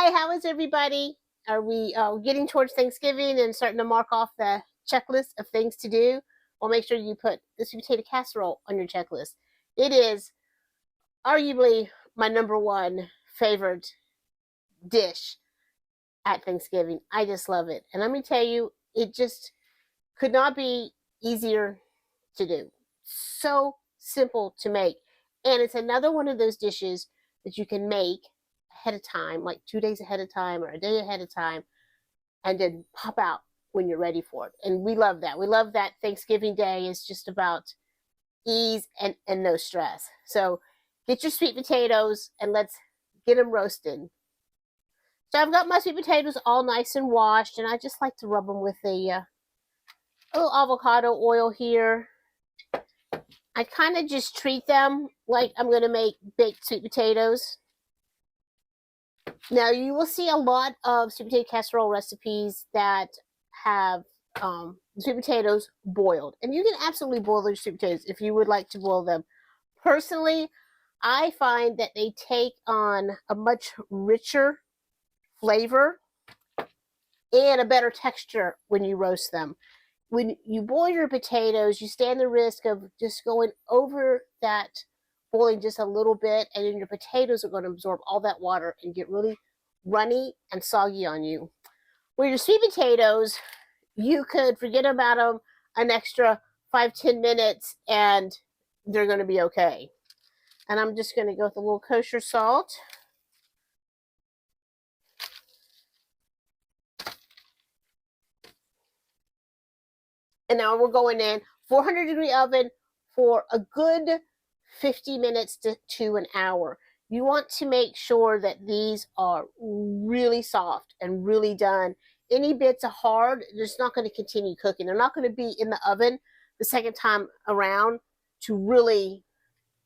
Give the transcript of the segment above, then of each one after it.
Hi, how is everybody? Are we getting towards Thanksgiving and starting to mark off the checklist of things to do? Well, make sure you put the sweet potato casserole on your checklist. It is arguably my number one favorite dish at Thanksgiving. I just love it. And let me tell you, it just could not be easier to do. So simple to make. And it's another one of those dishes that you can make ahead of time, like 2 days ahead of time or a day ahead of time, and then pop out when you're ready for it. And we love that. We love that Thanksgiving Day is just about ease and no stress. So get your sweet potatoes and let's get them roasted. So I've got my sweet potatoes all nice and washed, and I just like to rub them with a little avocado oil here. I kind of just treat them like I'm going to make baked sweet potatoes. Now, you will see a lot of sweet potato casserole recipes that have sweet potatoes boiled. And you can absolutely boil those sweet potatoes if you would like to boil them. Personally, I find that they take on a much richer flavor and a better texture when you roast them. When you boil your potatoes, you stand the risk of just going over that boiling just a little bit, and then your potatoes are going to absorb all that water and get really runny and soggy on you. With your sweet potatoes, you could forget about them an extra 5-10 minutes and they're going to be okay. And I'm just going to go with a little kosher salt. And now we're going in 400-degree oven for a good 50 minutes to an hour. You want to make sure that these are really soft and really done. Any bits of hard, they're just not going to continue cooking. They're not going to be in the oven the second time around to really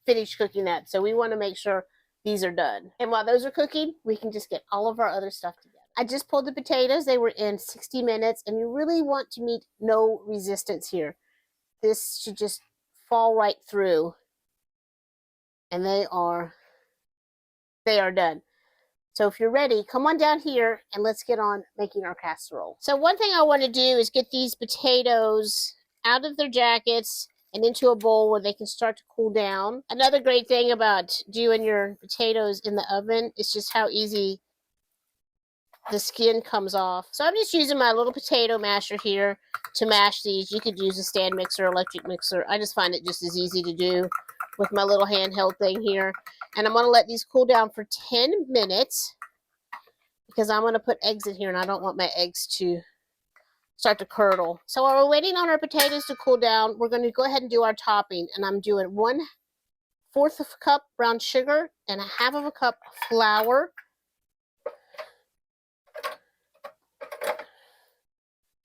finish cooking that. So we want to make sure these are done. And while those are cooking, we can just get all of our other stuff together. I just pulled the potatoes. They were in 60 minutes, and you really want to meet no resistance here. This should just fall right through, and they are done. So if you're ready, come on down here and let's get on making our casserole. So one thing I want to do is get these potatoes out of their jackets and into a bowl where they can start to cool down. Another great thing about doing your potatoes in the oven is just how easy the skin comes off. So I'm just using my little potato masher here to mash these. You could use a stand mixer, electric mixer. I just find it just as easy to do with my little handheld thing here. And I'm going to let these cool down for 10 minutes because I'm going to put eggs in here, and I don't want my eggs to start to curdle. So while we're waiting on our potatoes to cool down, we're going to go ahead and do our topping. And I'm doing 1/4 of a cup brown sugar and 1/2 of a cup flour.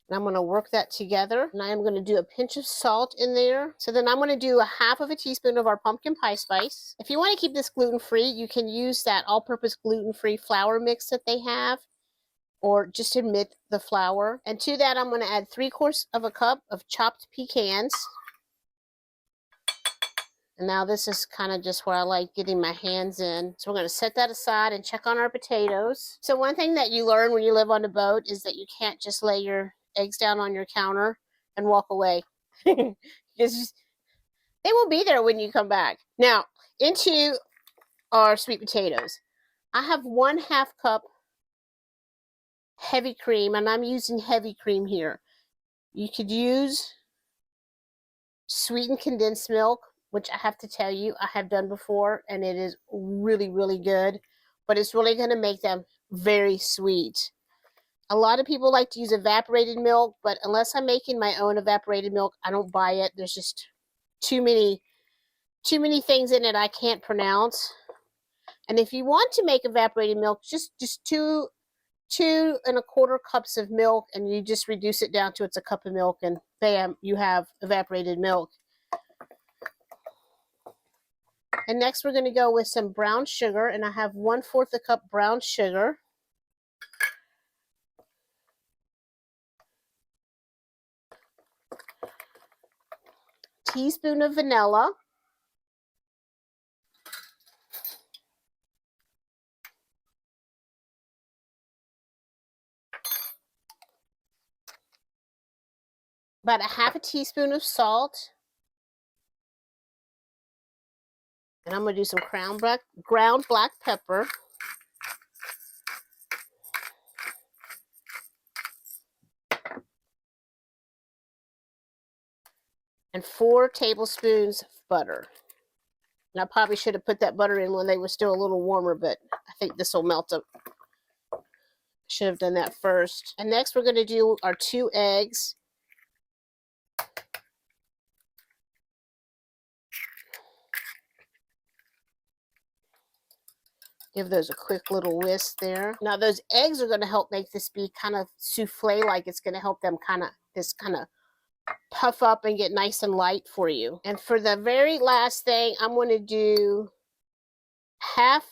And I'm going to work that together. And I'm going to do a pinch of salt in there. So then I'm going to do 1/2 of a teaspoon of our pumpkin pie spice. If you want to keep this gluten-free, you can use that all-purpose gluten-free flour mix that they have, or just omit the flour. And to that, I'm going to add 3/4 of a cup of chopped pecans. And now this is kind of just where I like getting my hands in. So we're going to set that aside and check on our potatoes. So one thing that you learn when you live on a boat is that you can't just lay your eggs down on your counter and walk away. Because they will be there when you come back. Now, into our sweet potatoes. I have 1/2 cup heavy cream, and I'm using heavy cream here. You could use sweetened condensed milk, which I have to tell you, I have done before, and it is really, really good. But it's really going to make them very sweet. A lot of people like to use evaporated milk, but unless I'm making my own evaporated milk, I don't buy it. There's just too many things in it I can't pronounce. And if you want to make evaporated milk, just 2 1/4 cups of milk, and you just reduce it down to it's a cup of milk, and bam, you have evaporated milk. And next we're going to go with some brown sugar, and I have 1/4 a cup brown sugar. Teaspoon of vanilla. about a half a teaspoon of salt. And I'm going to do some ground black pepper. And 4 tablespoons of butter. And I probably should have put that butter in when they were still a little warmer, but I think this will melt up. Should have done that first. And next we're going to do our 2 eggs. Give those a quick little whisk there. Now those eggs are going to help make this be kind of souffle-like. It's going to help them kind of puff up and get nice and light for you. And for the very last thing, I'm going to do half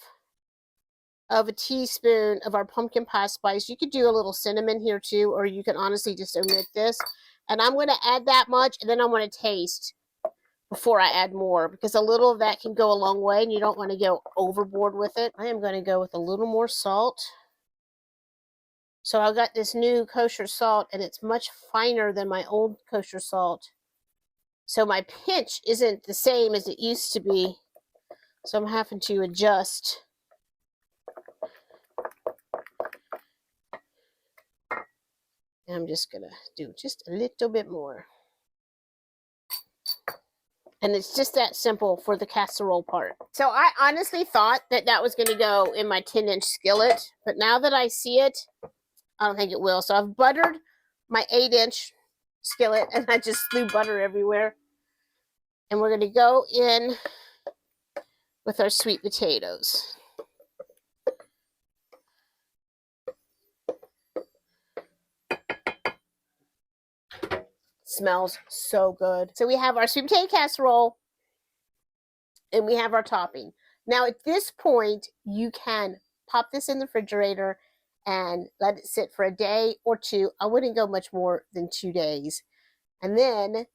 of a teaspoon of our pumpkin pie spice. You could do a little cinnamon here too, or you can honestly just omit this. And I'm going to add that much, and then I'm going to taste before I add more, because a little of that can go a long way and you don't want to go overboard with it. I am going to go with a little more salt. So I got this new kosher salt, and it's much finer than my old kosher salt. So my pinch isn't the same as it used to be. So I'm having to adjust. And I'm just going to do just a little bit more. And it's just that simple for the casserole part. So I honestly thought that that was going to go in my 10-inch skillet. But now that I see it, I don't think it will. So I've buttered my 8-inch skillet, and I just threw butter everywhere. And we're going to go in with our sweet potatoes. Smells so good. So we have our sweet potato casserole, and we have our topping. Now at this point, you can pop this in the refrigerator and let it sit for a day or 2. I wouldn't go much more than 2 days. And then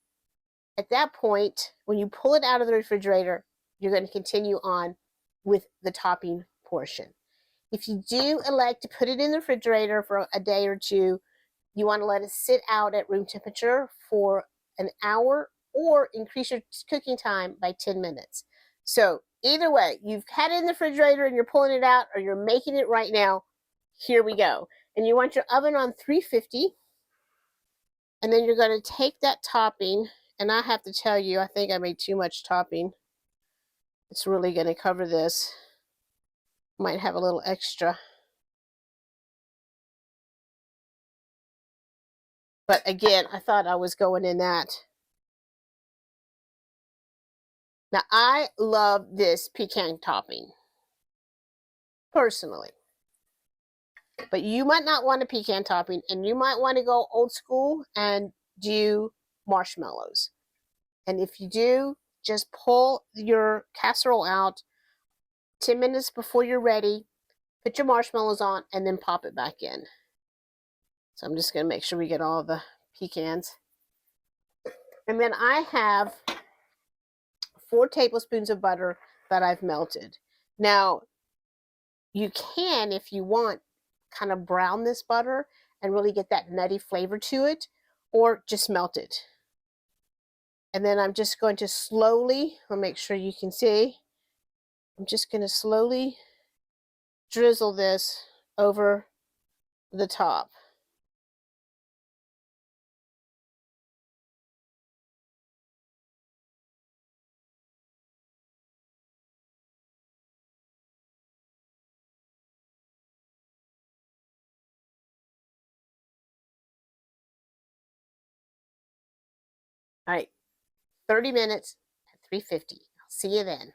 at that point, when you pull it out of the refrigerator, you're going to continue on with the topping portion. If you do elect to put it in the refrigerator for a day or 2, you want to let it sit out at room temperature for an hour, or increase your cooking time by 10 minutes. So either way, you've had it in the refrigerator and you're pulling it out, or you're making it right now, here we go. And you want your oven on 350. And then you're going to take that topping, and I have to tell you, I think I made too much topping. It's really going to cover this. Might have a little extra. But again, I thought I was going in that. Now, I love this pecan topping, personally. But you might not want a pecan topping, and you might want to go old school and do marshmallows. And if you do, just pull your casserole out 10 minutes before you're ready, put your marshmallows on, and then pop it back in. So I'm just going to make sure we get all the pecans. And then I have 4 tablespoons of butter that I've melted. Now, you can, if you want, kind of brown this butter and really get that nutty flavor to it, or just melt it. And then I'm just going to slowly, I'll make sure you can see, I'm just going to slowly drizzle this over the top. All right, 30 minutes at 350. I'll see you then.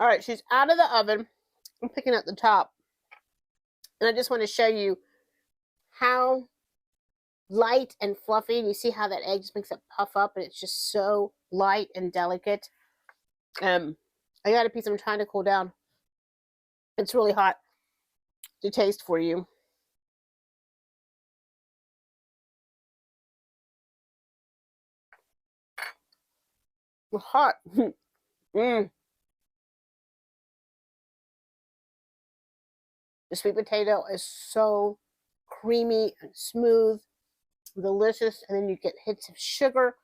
All right, she's out of the oven. I'm picking up the top. And I just want to show you how light and fluffy. And you see how that egg just makes it puff up, and it's just so light and delicate. I got a piece I'm trying to cool down. It's really hot to taste for you. It's hot. The sweet potato is so creamy and smooth. delicious. And then you get hits of sugar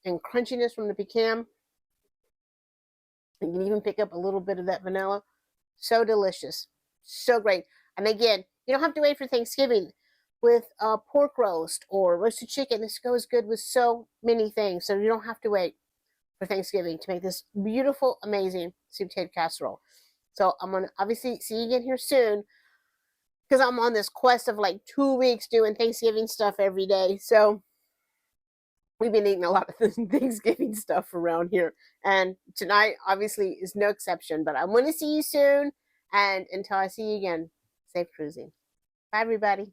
and crunchiness from the pecan. You can even pick up a little bit of that vanilla. So delicious. So great. And again, you don't have to wait for Thanksgiving. With pork roast or roasted chicken, this goes good with so many things. So you don't have to wait for Thanksgiving to make this beautiful, amazing sweet potato casserole. So I'm going to obviously see you again here soon, because I'm on this quest of like 2 weeks doing Thanksgiving stuff every day. So we've been eating a lot of Thanksgiving stuff around here. And tonight, obviously, is no exception. But I'm going to see you soon. And until I see you again, safe cruising. Bye, everybody.